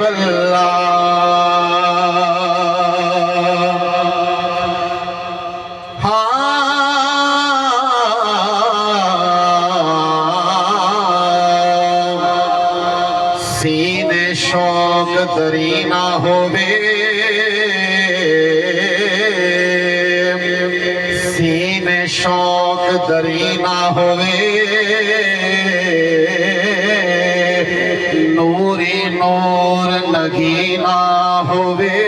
اللہ سینے شوق دری نہ ہووے سینے شوق دری نہ ہووے نوری نور لگی نہ ہووے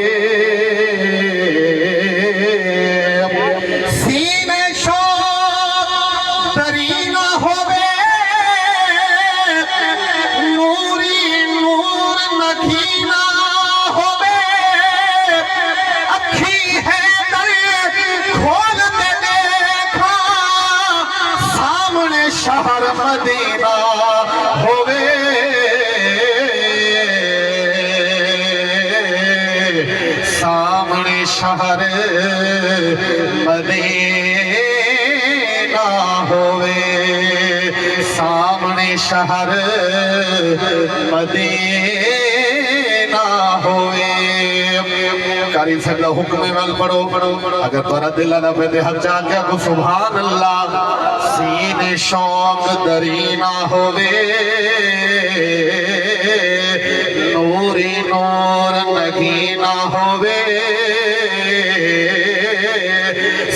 سینے شوق دری نہ ہووے نوری نور لگی نہ ہووے اکھی ہے در کھول دے دیکھا سامنے شہر مدینہ ہووے سامنے شہر مدینہ ہووے سامنے شہر مدینہ ہووے قاری صاحب دا حکم وال پڑھو اگر تورا دل نہ پہ دے حق جا کے کو سبحان اللہ سینے شوق دری نہ ہووے نوری نور لگی نہ ہووے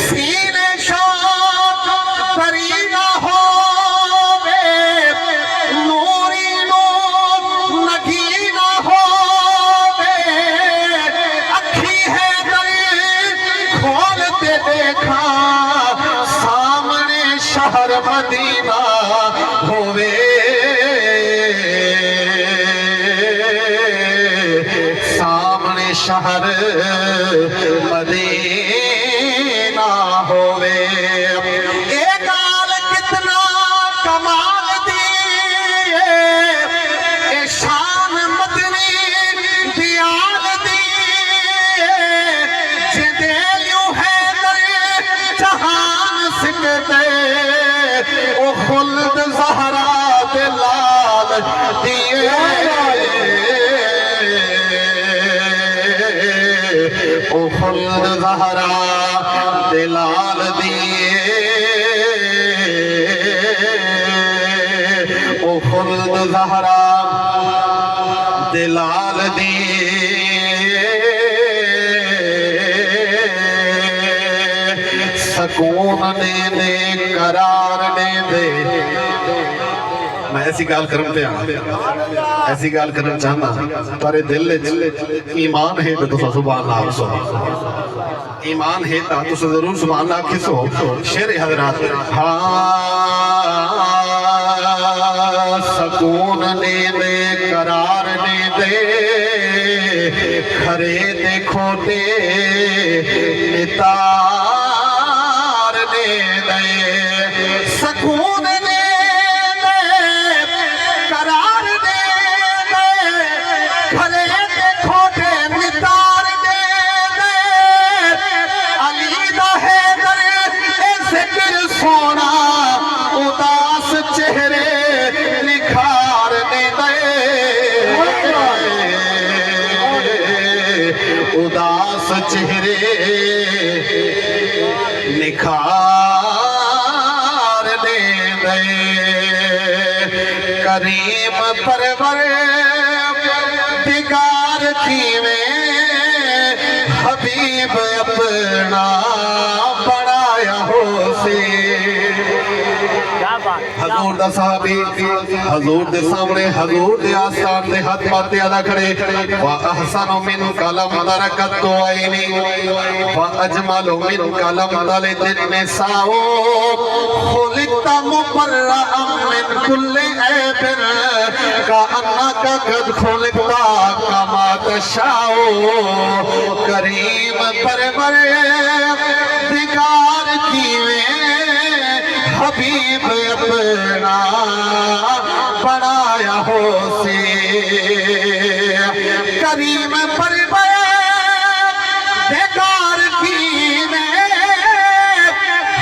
سینے شوق دری نہ ہووے نوری نور لگی نہ ہووے اکھی ہے در کھول کے دیکھا سامنے شہر مدینہ ہووے سامنے شہر مدینہ ہووے اے گال کتنا کمال دیئے اے شان مدنی دیال دیئے جدے یوں ہے در جہان سکتے او خلد زہرا دلال دیئے او خلد زہرا دلال دیئے او خلد زہرا دلال دیئے سکون نے دے قرار نے دے میں ایسی گال کرم پہ آنا ایسی گال کرم چاہنا تارے دل ایمان ہے تو سبحان اللہ ایمان ہے تو ضرور سبحان اللہ کسو شیر حضرات سکون نے دے قرار نے دے کھرے دے کھوٹے نتار نے دے سکون نے قرار دے دے کھرے دے کھوٹے نتار دے دے علی دا حیدر اے ذکر سونا اداس چہرے نکھار دے دے اداس چہرے نکھار دے دے کریم پرور دگار کیویں حبیب اپنا بڑھایا ہو سے حضور دا صحابی حضور دے سامنے حضور دے آستان دے ہاتھ پاتے ادا کھڑے وَأَحْسَنُ مِنْكَ لَمْ تَرَكَتُ عَيْنِي وَأَجْمَلُ مِنْكَ لَمْ تَلِدِ النِّسَاءُ خُلِقْتَ مُبَرَّأً مِنْ كُلِّ عَيْبٍ كَأَنَّكَ قَدْ خُلِقْتَ كَمَا تَشَاءُ کریم پرور دگار کیویں حبیب اپنا بڑھایا ہو سے کریم پرور دگار کیویں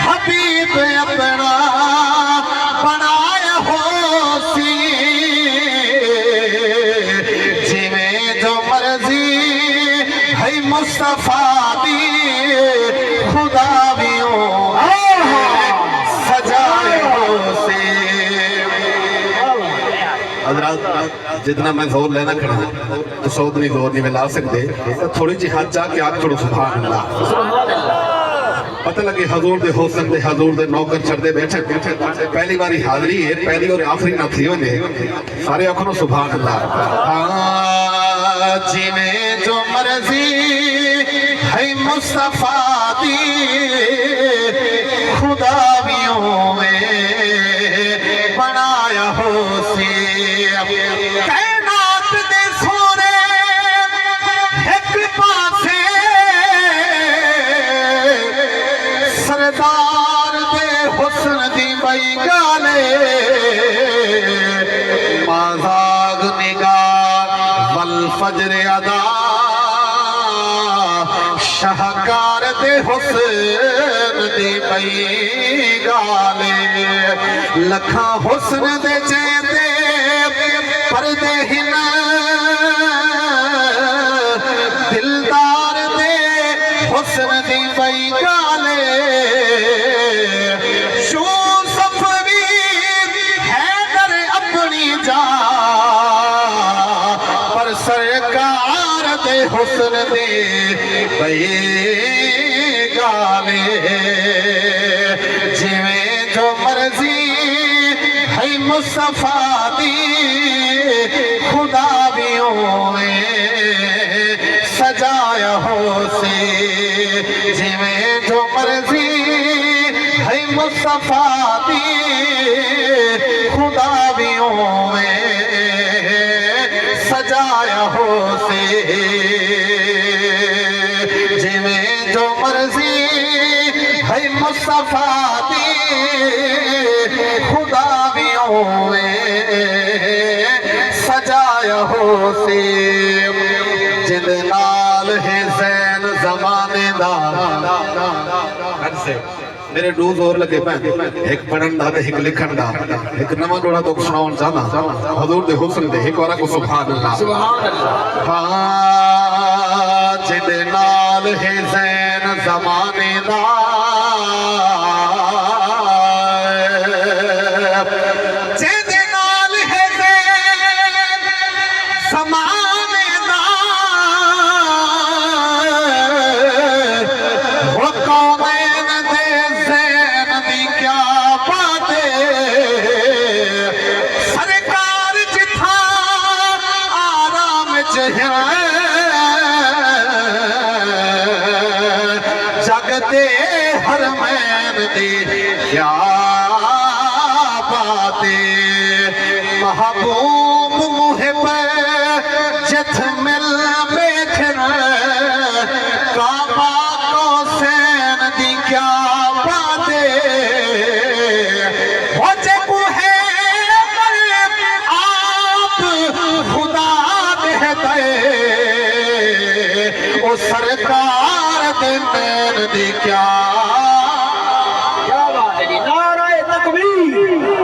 حبیب اپنا بڑھایا ہو سی جی میں جو مرضی ہے مصطفیٰ دی خدا بیوں سجائے ہو سے حضرات جتنا میں زور لینا کھڑا تو سو اتنی زور نہیں ملا سکتے تھوڑی جی ہاتھ جا کے آپ چھوڑو سبحان اللہ پتہ لگے حضور دے حسن دے حضور دے نوکر چڑھتے بیٹھے پہلی باری حاضری ہے پہلی اور آخری نہ تھی ہونے سارے اکھنوں سبحان اللہ جنہیں جو مرضی ہے مصطفیٰ دی خدا بیوں میں بنایا ہو سی کائنات دے سونے ایک پاسے سردار دے حسن دی بئی گالے مازاغ نگاہ والفجر ادا شاہکار دے حسن دی بئی گالے لکھاں حسن دے چیتے پردے ہن دلدار دے حسن دی بئی گالے یوسف بھی حیدر اپنی جا پر سرکار دے حسن دی بئی گالے جویں جو مرضی ہے مصطفیٰ دی خدا بیوں میں سجایا ہو سے جویں جو مرضی ہے مصطفیٰ دی خدا بیوں میں سجایا ہو سے جویں جو مرضی ہے مصطفیٰ دی خدا بیوں میں سجایا ہو سے جد نال ہے زین زمانے دا میرے دو زور لگے پہن ایک پڑھن دا تے ایک لکھن دا ایک نواں جوڑا تو سناؤں چاہنا حضور دے حسن دے ایک وارا کو سبحان اللہ ہاں جد نال ہے زین زمانے دا جد نال ہے زین زمانے دا وہ قومین دے زین دی کیا باتیں سرکار جتھا آرام چہرے جگتے حرمین دی کیا باتیں محبوب محب جت مل بیٹھن کعبہ قوسین دی کیا باتیں وہ جگو ہے آپ خدا دہتے وہ سرکار دین دی کیا بات ہے جی نعرہ تکبیر